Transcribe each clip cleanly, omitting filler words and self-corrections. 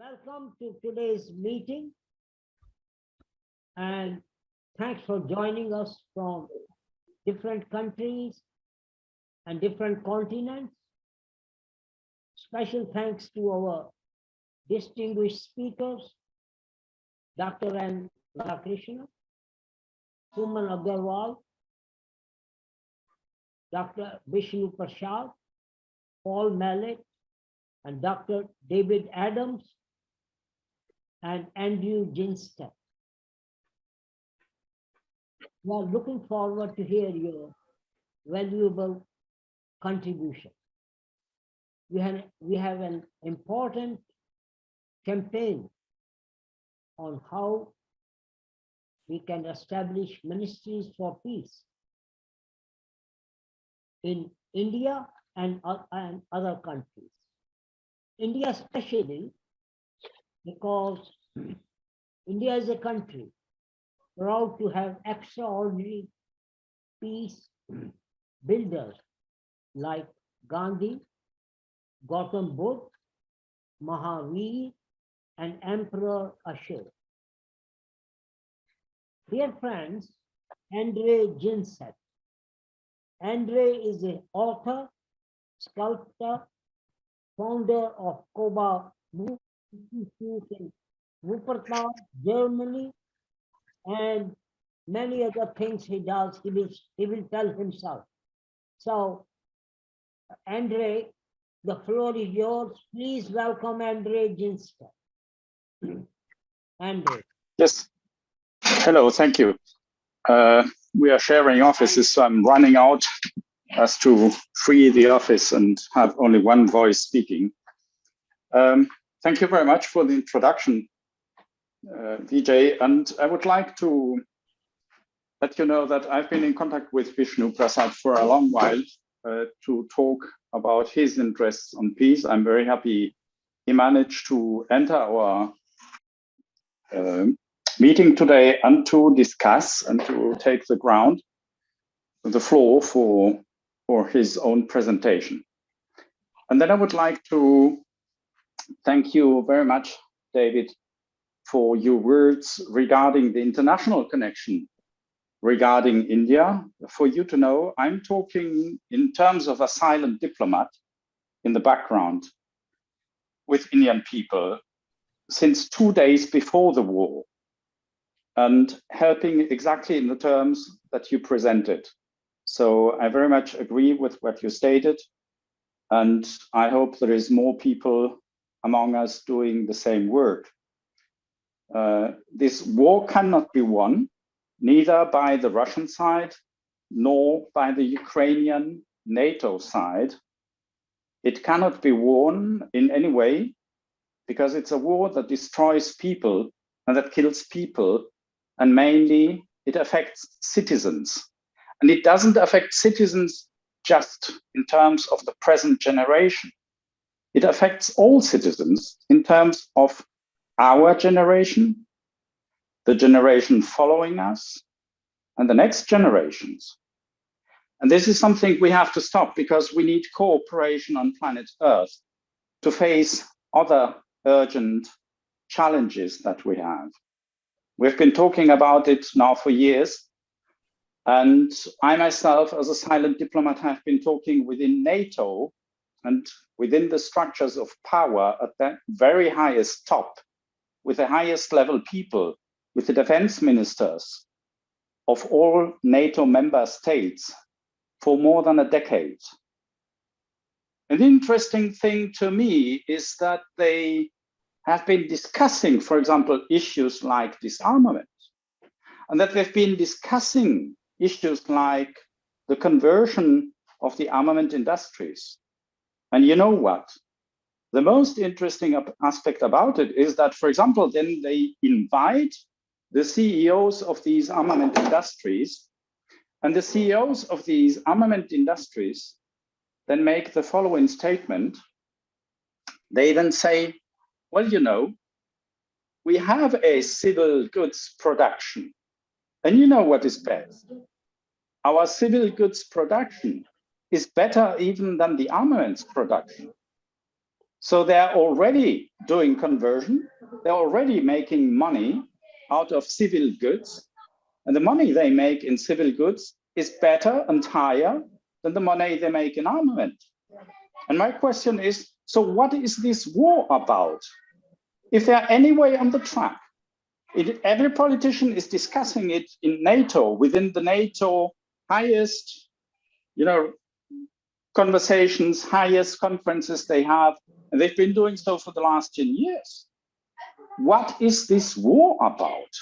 Welcome to today's meeting and thanks for joining us from different countries and different continents. Special thanks to our distinguished speakers, Dr. N. Krishna, Suman Agarwal, Dr. Vishnu Prasad, Paul Mallet, and Dr. David Adams, and Andrew Ginestet. We are looking forward to hear your valuable contribution. We have an important campaign on how we can establish ministries for peace in India and other countries. India especially, because India is a country proud to have extraordinary peace builders like Gandhi, Gautam Buddha, Mahavir, and Emperor Ashok. Dear friends, Andreu Ginestet. Andreu is an author, sculptor, founder of Koba Institute in Wuppertal, Germany, and many other things he does. He will tell himself. So, Andreu, the floor is yours. Please welcome Andreu Ginestet. Andreu. Yes. Hello. Thank you. We are sharing offices, so I'm running out as to free the office and have only one voice speaking. Thank you very much for the introduction, Vijay. And I would like to let you know that I've been in contact with Vishnu Prasad for a long while to talk about his interests on peace. I'm very happy he managed to enter our meeting today and to discuss and to take the floor for his own presentation. And then I would like to thank you very much, David, for your words regarding the international connection regarding India. For you to know, I'm talking in terms of a silent diplomat in the background with Indian people since 2 days before the war, and helping exactly in the terms that you presented. So I very much agree with what you stated, and I hope there is more people among us doing the same work. This war cannot be won, neither by the Russian side, nor by the Ukrainian NATO side. It cannot be won in any way, because it's a war that destroys people and that kills people, and mainly it affects citizens. And it doesn't affect citizens just in terms of the present generation. It affects all citizens in terms of our generation, the generation following us, and the next generations. And this is something we have to stop, because we need cooperation on planet Earth to face other urgent challenges that we have. We've been talking about it now for years. And I myself, as a silent diplomat, have been talking within NATO and within the structures of power at that very highest top, with the highest level people, with the defense ministers of all NATO member states for more than a decade. An interesting thing to me is that they have been discussing, for example, issues like disarmament, and that they've been discussing issues like the conversion of the armament industries. And you know what? The most interesting aspect about it is that, for example, then they invite the CEOs of these armament industries, and the CEOs of these armament industries then make the following statement. They then say, well, you know, we have a civil goods production, and you know what is best? Our civil goods production is better even than the armaments production. So they're already doing conversion. They're already making money out of civil goods. And the money they make in civil goods is better and higher than the money they make in armament. And my question is, so what is this war about? If they're anyway on the track, every politician is discussing it in NATO, within the NATO highest, conversations, highest conferences they have, and they've been doing so for the last 10 years. What is this war about?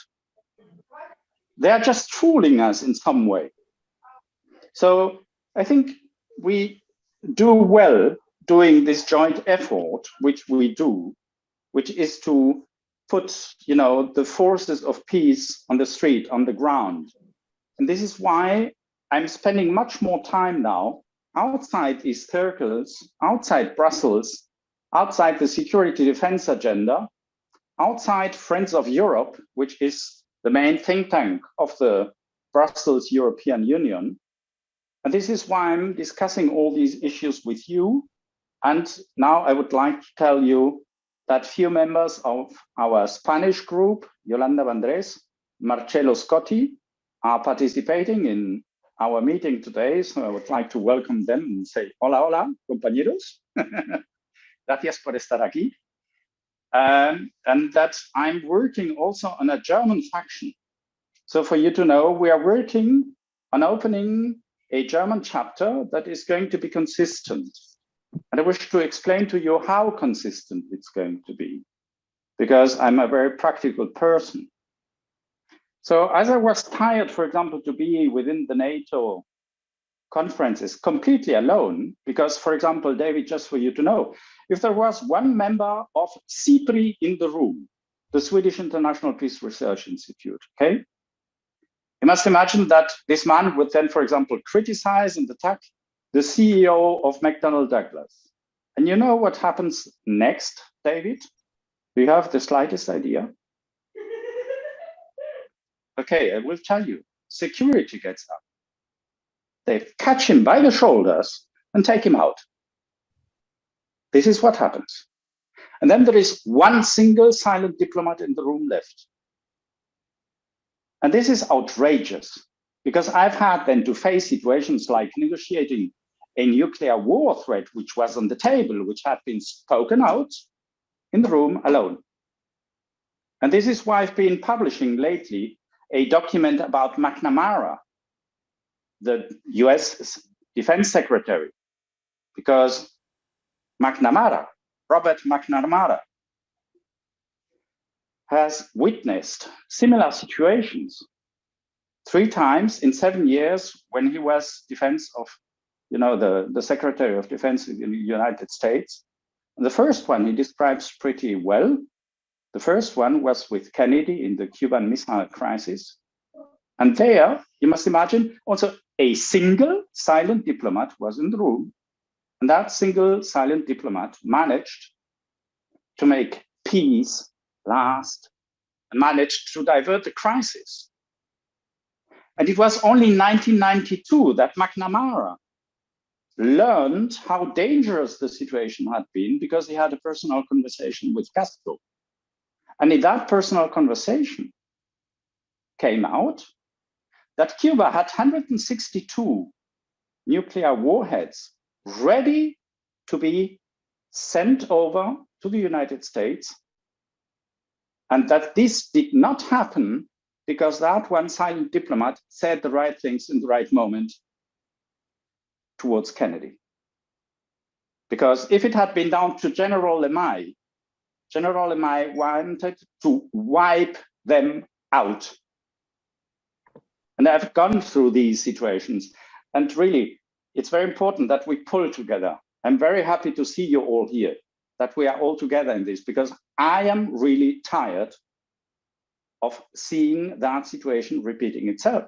They're just fooling us in some way. So I think we do well doing this joint effort, which we do, which is to put, the forces of peace on the street, on the ground. And this is why I'm spending much more time now outside these circles, outside Brussels, outside the security defense agenda, outside Friends of Europe, which is the main think tank of the Brussels European Union. And this is why I'm discussing all these issues with you. And now I would like to tell you that few members of our Spanish group, Yolanda Vandrés, Marcello Scotti, are participating in our meeting today. So I would like to welcome them and say, hola, hola, compañeros. Gracias por estar aquí. And that I'm working also on a German faction. So for you to know, we are working on opening a German chapter that is going to be consistent. And I wish to explain to you how consistent it's going to be, because I'm a very practical person. So as I was tired, for example, to be within the NATO conferences completely alone, because, for example, David, just for you to know, if there was one member of SIPRI in the room, the Swedish International Peace Research Institute, okay? You must imagine that this man would then, for example, criticize and attack the CEO of McDonnell Douglas. And you know what happens next, David? Do you have the slightest idea? Okay, I will tell you. Security gets up. They catch him by the shoulders and take him out. This is what happens. And then there is one single silent diplomat in the room left. And this is outrageous, because I've had then to face situations like negotiating a nuclear war threat, which was on the table, which had been spoken out in the room alone. And this is why I've been publishing lately a document about McNamara, the US Defense Secretary, because Robert McNamara, has witnessed similar situations 3 times in 7 years when he was defense of, the Secretary of Defense in the United States. And the first one he describes pretty well. The first one was with Kennedy in the Cuban Missile Crisis. And there, you must imagine, also a single silent diplomat was in the room. And that single silent diplomat managed to make peace last and managed to divert the crisis. And it was only in 1992 that McNamara learned how dangerous the situation had been, because he had a personal conversation with Castro. And in that personal conversation came out that Cuba had 162 nuclear warheads ready to be sent over to the United States, and that this did not happen because that one silent diplomat said the right things in the right moment towards Kennedy. Because if it had been down to General Lemay wanted to wipe them out. And I've gone through these situations, and really, it's very important that we pull together. I'm very happy to see you all here, that we are all together in this, because I am really tired of seeing that situation repeating itself.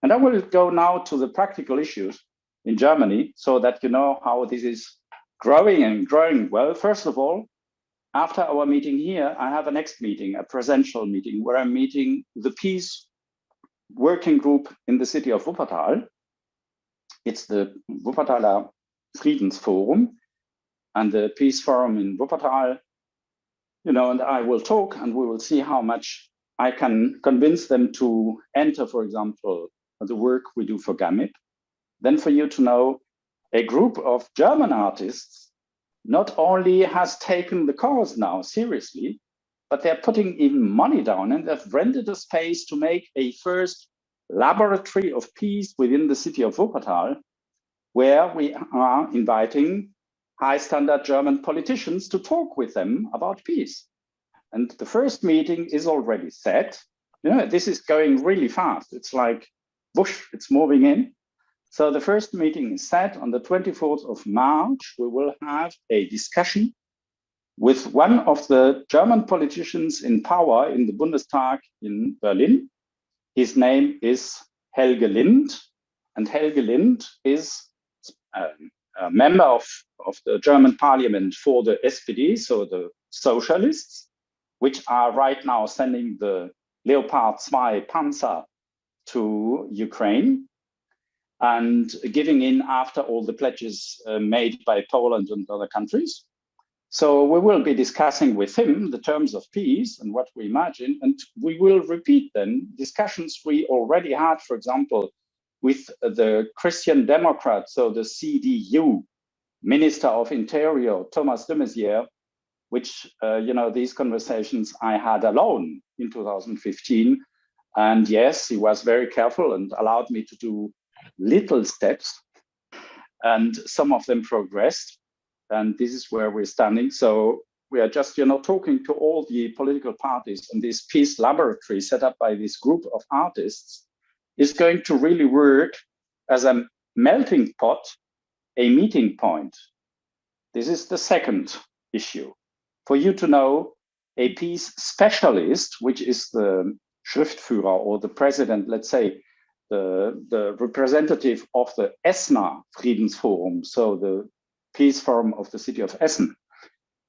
And I will go now to the practical issues in Germany, so that you know how this is growing and growing well. First of all, after our meeting here, I have a next meeting, a presential meeting, where I'm meeting the peace working group in the city of Wuppertal. It's the Wuppertaler Friedensforum. and the Peace Forum in Wuppertal, and I will talk, and we will see how much I can convince them to enter, for example, the work we do for GAMIP. Then for you to know, a group of German artists not only has taken the cause now seriously, but they're putting even money down, and they've rented a space to make a first laboratory of peace within the city of Wuppertal, where we are inviting high standard German politicians to talk with them about peace. And the first meeting is already set. This is going really fast. It's like whoosh, it's moving in. So the first meeting is set on the 24th of March. We will have a discussion with one of the German politicians in power in the Bundestag in Berlin. His name is Helge Lind, and Helge Lind is a member of the German parliament for the SPD, so the socialists, which are right now sending the Leopard 2 Panzer to Ukraine and giving in after all the pledges made by Poland and other countries. So we will be discussing with him the terms of peace and what we imagine, and we will repeat then discussions we already had, for example, with the Christian Democrat, so the CDU, Minister of Interior, Thomas de Maizière, which, these conversations I had alone in 2015. And yes, he was very careful and allowed me to do little steps, and some of them progressed. And this is where we're standing. So we are just, talking to all the political parties, and this peace laboratory set up by this group of artists is going to really work as a melting pot, a meeting point. This is the second issue. For you to know, a peace specialist, which is the Schriftführer or the president, let's say, the representative of the Essener Friedensforum, so the Peace Forum of the city of Essen,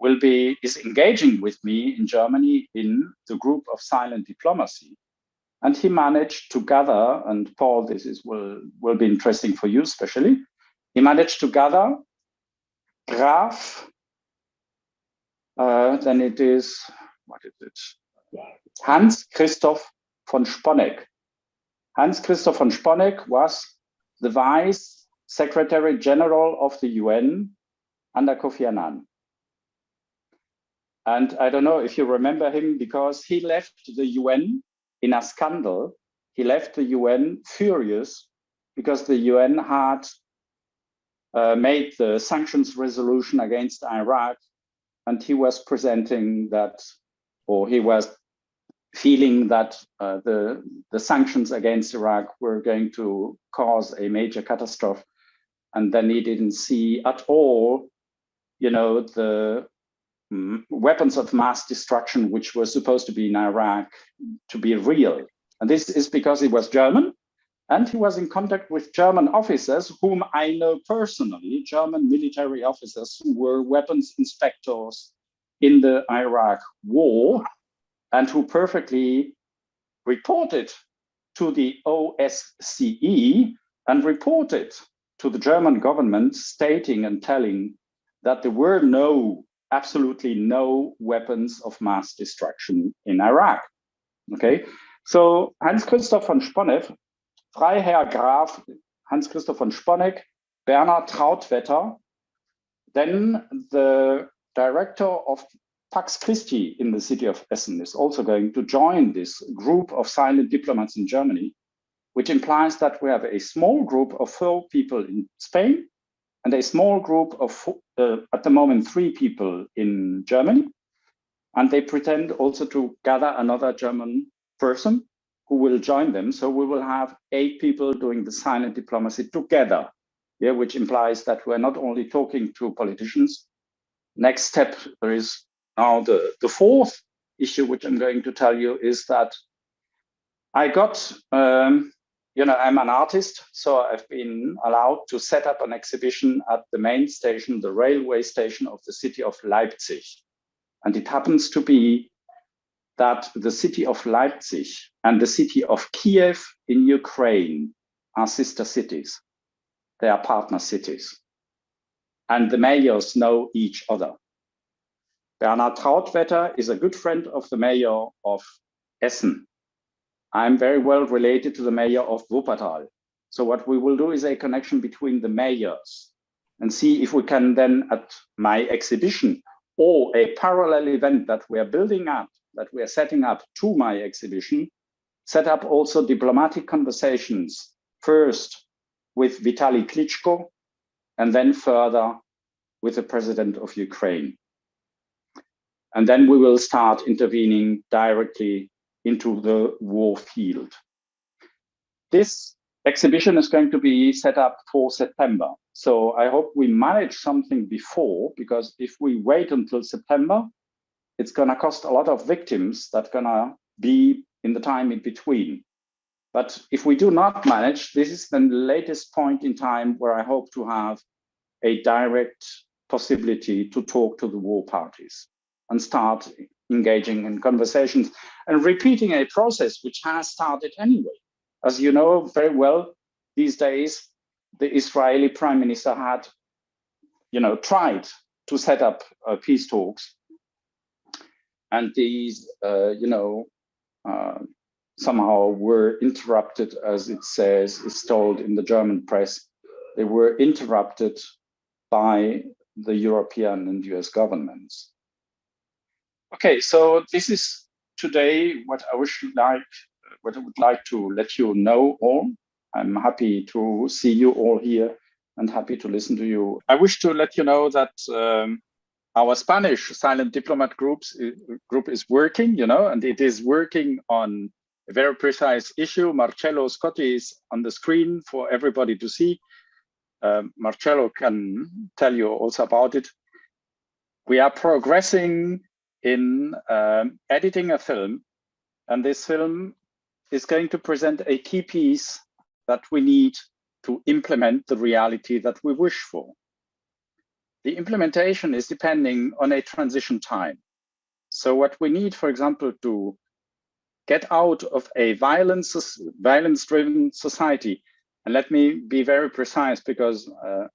is engaging with me in Germany in the group of silent diplomacy. And he managed to gather, and Paul, will be interesting for you especially, he managed to gather Graf, then it is, what is it? Hans Christoph von Sponeck. Hans Christoph von Sponeck was the Vice Secretary General of the UN under Kofi Annan. And I don't know if you remember him, because he left the UN in a scandal. He left the UN furious because the UN had made the sanctions resolution against Iraq, and he was presenting that, or he was feeling that the sanctions against Iraq were going to cause a major catastrophe. And then he didn't see at all, the weapons of mass destruction, which were supposed to be in Iraq, to be real. And this is because he was German, and he was in contact with German officers whom I know personally, German military officers who were weapons inspectors in the Iraq war, and who perfectly reported to the OSCE and reported to the German government, stating and telling that there were absolutely no weapons of mass destruction in Iraq. Okay, so Hans-Christoph von Sponeck, Freiherr Graf Hans-Christoph von Sponeck, Bernhard Trautwetter, then the director of Pax Christi in the city of Essen is also going to join this group of silent diplomats in Germany, which implies that we have a small group of 4 people in Spain and a small group of, at the moment, 3 people in Germany. And they pretend also to gather another German person who will join them. So we will have 8 people doing the silent diplomacy together, which implies that we're not only talking to politicians. Next step, there is now the 4th issue, which I'm going to tell you, is that I got, I'm an artist, so I've been allowed to set up an exhibition at the main station, the railway station of the city of Leipzig. And it happens to be that the city of Leipzig and the city of Kiev in Ukraine are sister cities. They are partner cities. and the mayors know each other. Bernhard Trautwetter is a good friend of the mayor of Essen. I'm very well related to the mayor of Wuppertal. So what we will do is a connection between the mayors and see if we can then at my exhibition or a parallel event that we are building up, that we are setting up to my exhibition, set up also diplomatic conversations, first with Vitaly Klitschko, and then further with the president of Ukraine. And then we will start intervening directly into the war field. This exhibition is going to be set up for September. So I hope we manage something before, because if we wait until September, it's going to cost a lot of victims that going to be in the time in between. But if we do not manage, this is then the latest point in time where I hope to have a direct possibility to talk to the war parties and start engaging in conversations and repeating a process which has started anyway. As you know very well, these days, the Israeli prime minister had, tried to set up peace talks. And these, somehow were interrupted, as it says, is told in the German press. They were interrupted by the European and US governments. Okay, so this is today what I would like to let you know all. I'm happy to see you all here and happy to listen to you. I wish to let you know that our Spanish silent diplomat group is working, and it is working on a very precise issue. Marcello Scotti is on the screen for everybody to see. Marcello can tell you also about it. We are progressing in editing a film, and this film is going to present a key piece that we need to implement the reality that we wish for. The implementation is depending on a transition time. So what we need, for example, to get out of a violence-driven society, and let me be very precise because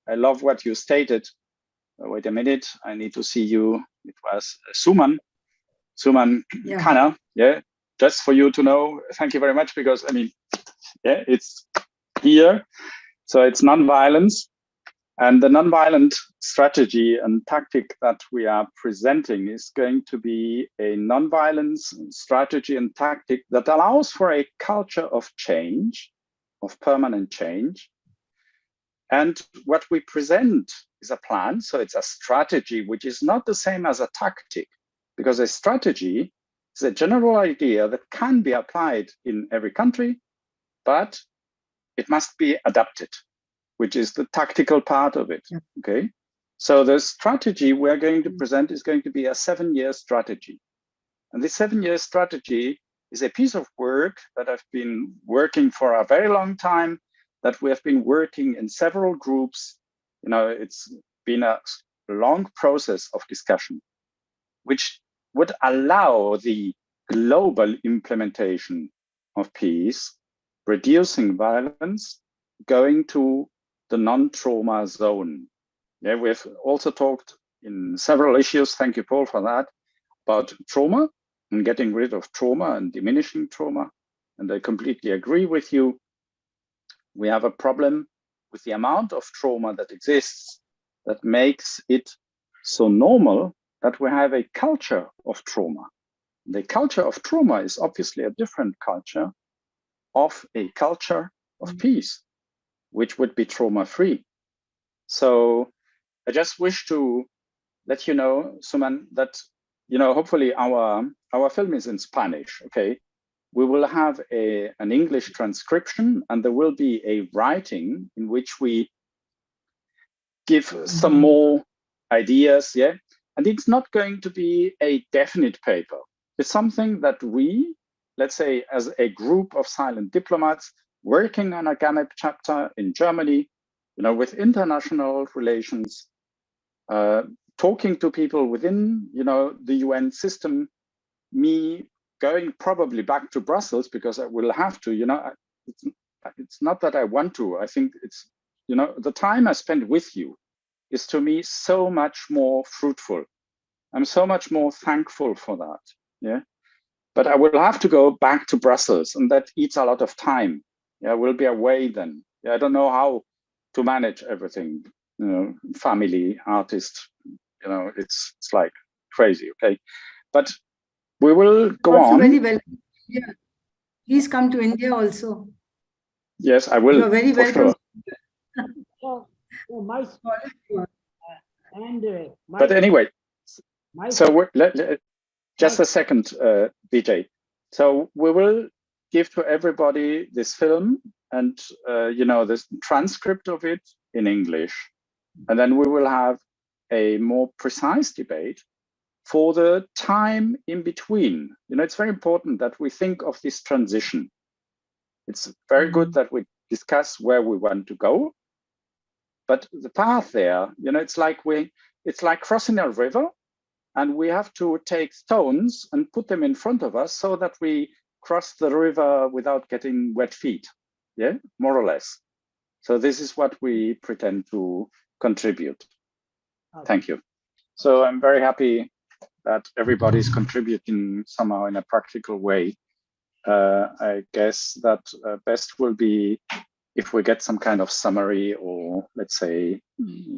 I love what you stated. Wait a minute, I need to see you. It was Suman Kana, yeah, just for you to know. Thank you very much, because it's here. So it's non-violence, and the non-violent strategy and tactic that we are presenting is going to be a non-violence strategy and tactic that allows for a culture of change, of permanent change. And what we present is a plan. So it's a strategy, which is not the same as a tactic, because a strategy is a general idea that can be applied in every country, but it must be adapted, which is the tactical part of it. Okay. So the strategy we're going to present is going to be a 7-year strategy. And this 7-year strategy is a piece of work that I've been working for a very long time, that we have been working in several groups. It's been a long process of discussion, which would allow the global implementation of peace, reducing violence, going to the non-trauma zone. Yeah, we've also talked in several issues, thank you, Paul, for that, about trauma and getting rid of trauma and diminishing trauma. And I completely agree with you. We have a problem with the amount of trauma that exists that makes it so normal that we have a culture of trauma. The culture of trauma is obviously a different culture of a culture of peace, which would be trauma-free. So I just wish to let you know, Suman, that hopefully our film is in Spanish. Okay, we will have an English transcription, and there will be a writing in which we give some more ideas. Yeah, and it's not going to be a definite paper. It's something that we, let's say, as a group of silent diplomats working on a GAMIP chapter in Germany, with international relations, talking to people within, the UN system, me going probably back to Brussels because I will have to, it's not that I want to. I think it's, the time I spend with you is to me so much more fruitful. I'm so much more thankful for that. Yeah. But I will have to go back to Brussels, and that eats a lot of time. Yeah, we'll be away then. Yeah, I don't know how to manage everything. You know, family, artist. You know, it's like crazy. Okay, but we will go Also on. very welcome. Yeah. Please come to India also. Yes, I will. You are very for welcome. Sure. So my and But anyway, so just my- a second, BJ. So we will give to everybody this film and you know, this transcript of it in English, and then we will have a more precise debate for the time in between. You know, it's very important that we think of this transition. It's very good that we discuss where we want to go, but the path there, you know, it's like crossing a river, and we have to take stones and put them in front of us so that we cross the river without getting wet feet. Yeah, more or less. So this is what we pretend to contribute. Okay. Thank you. So I'm very happy that everybody's contributing somehow in a practical way. I guess that best will be if we get some kind of summary or, let's say,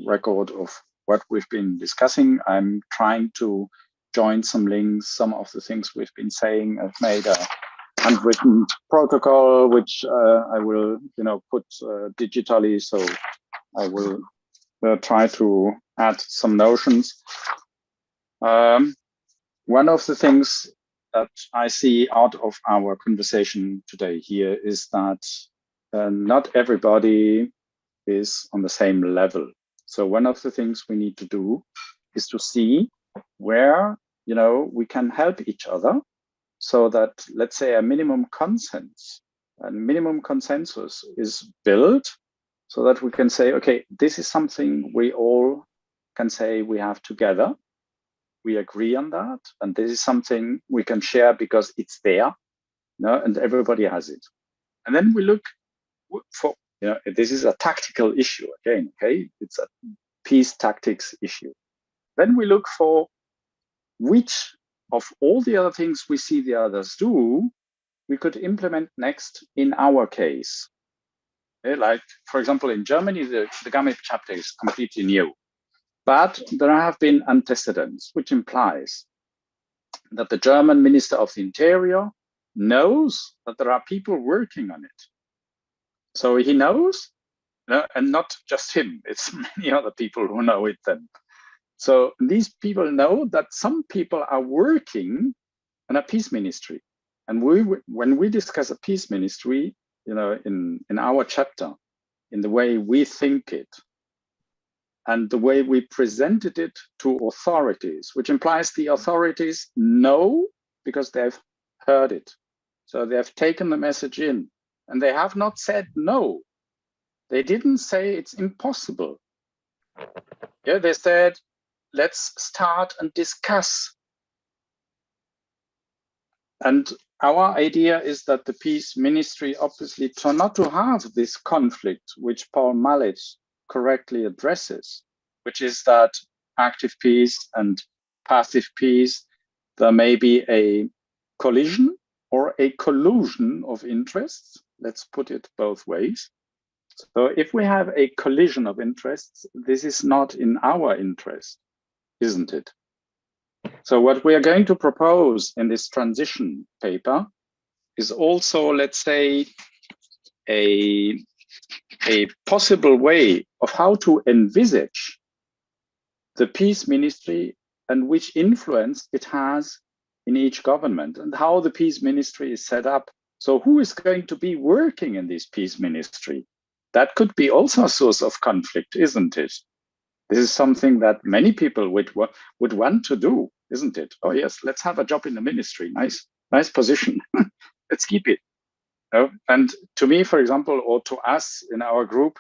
record of what we've been discussing. I'm trying to join some links, some of the things we've been saying. I've made a handwritten protocol, which I will, you know, put digitally. So I will try to add some notions. One of the things that I see out of our conversation today here is that not everybody is on the same level. So one of the things we need to do is to see where, you know, we can help each other so that, let's say, a minimum consensus is built so that we can say, okay, this is something we all can say we have together. We agree on that, and this is something we can share because it's there, you know, and everybody has it. And then we look for, you know, this is a tactical issue again, okay? It's a peace tactics issue. Then we look for which of all the other things we see the others do, we could implement next in our case. Okay? Like, for example, in Germany, the GAMIP chapter is completely new. But there have been antecedents, which implies that the German Minister of the Interior knows that there are people working on it. So he knows, and not just him, it's many other people who know it then. So these people know that some people are working on a peace ministry. And when we discuss a peace ministry, you know, in our chapter, in the way we think it, and the way we presented it to authorities, which implies the authorities know because they've heard it. So they have taken the message in, and they have not said no. They didn't say it's impossible. Yeah, they said, let's start and discuss. And our idea is that the peace ministry obviously try not to have this conflict, which Paul Mallet correctly addresses, which is that active peace and passive peace, there may be a collision or a collusion of interests. Let's put it both ways. So if we have a collision of interests, this is not in our interest, isn't it? So what we are going to propose in this transition paper is also, let's say, a possible way of how to envisage the peace ministry and which influence it has in each government and how the peace ministry is set up. So who is going to be working in this peace ministry? That could be also a source of conflict, isn't it? This is something that many people would want to do, isn't it? Oh yes, let's have a job in the ministry. Nice position. Let's keep it. And to me, for example, or to us in our group,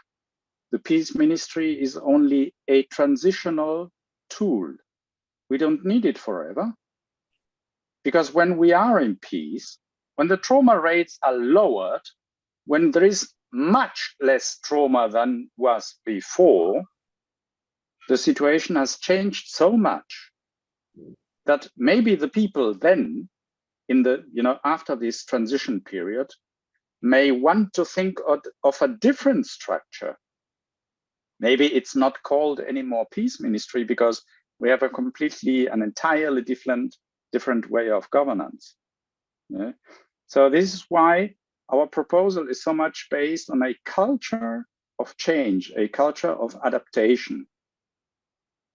the peace ministry is only a transitional tool. We don't need it forever. Because when we are in peace, when the trauma rates are lowered, when there is much less trauma than was before, the situation has changed so much that maybe the people then in the, after this transition period may want to think of a different structure. Maybe it's not called anymore peace ministry because we have an entirely different way of governance. Yeah? So this is why our proposal is so much based on a culture of change, a culture of adaptation.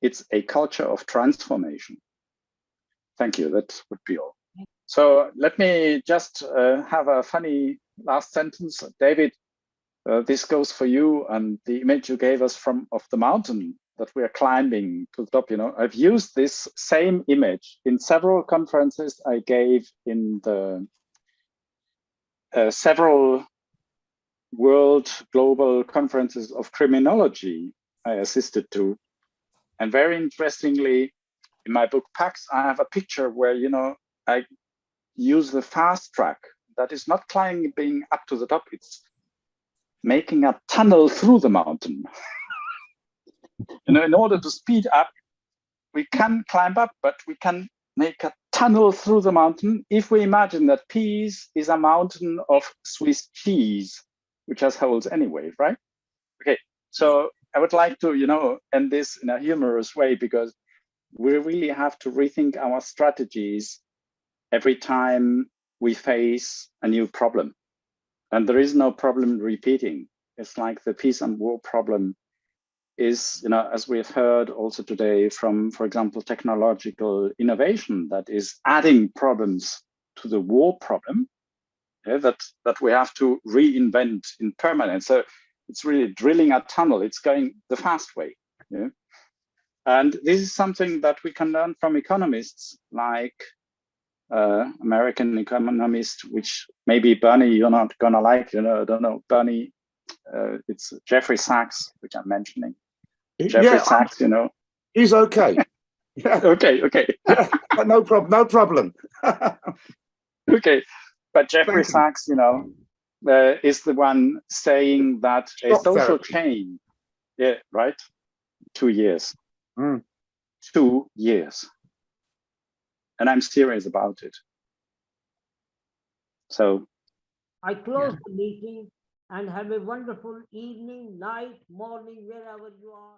It's a culture of transformation. Thank you, that would be all. So let me just have a funny last sentence. David, this goes for you, and the image you gave us of the mountain that we are climbing to the top, I've used this same image in several conferences I gave in the several world global conferences of criminology I assisted to. And very interestingly, in my book Pax, I have a picture where, I use the fast track. That is not climbing up to the top, it's making a tunnel through the mountain. In order to speed up, we can climb up, but we can make a tunnel through the mountain if we imagine that peace is a mountain of Swiss cheese, which has holes anyway, right? Okay, so I would like to, end this in a humorous way, because we really have to rethink our strategies every time we face a new problem. And there is no problem repeating. It's like the peace and war problem is, as we've heard also today from, for example, technological innovation that is adding problems to the war problem, that we have to reinvent in permanence. So it's really drilling a tunnel. It's going the fast way. Yeah? And this is something that we can learn from economists like American economist, which maybe Bernie, you're not gonna like, I don't know, Bernie, it's Jeffrey Sachs, which I'm mentioning. Jeffrey Sachs, He's okay. Yeah. Okay. Yeah, no problem. Okay, but Jeffrey Sachs, is the one saying that a social change, yeah, right? 2 years. 2 years. And I'm serious about it. So I close the meeting and have a wonderful evening, night, morning, wherever you are.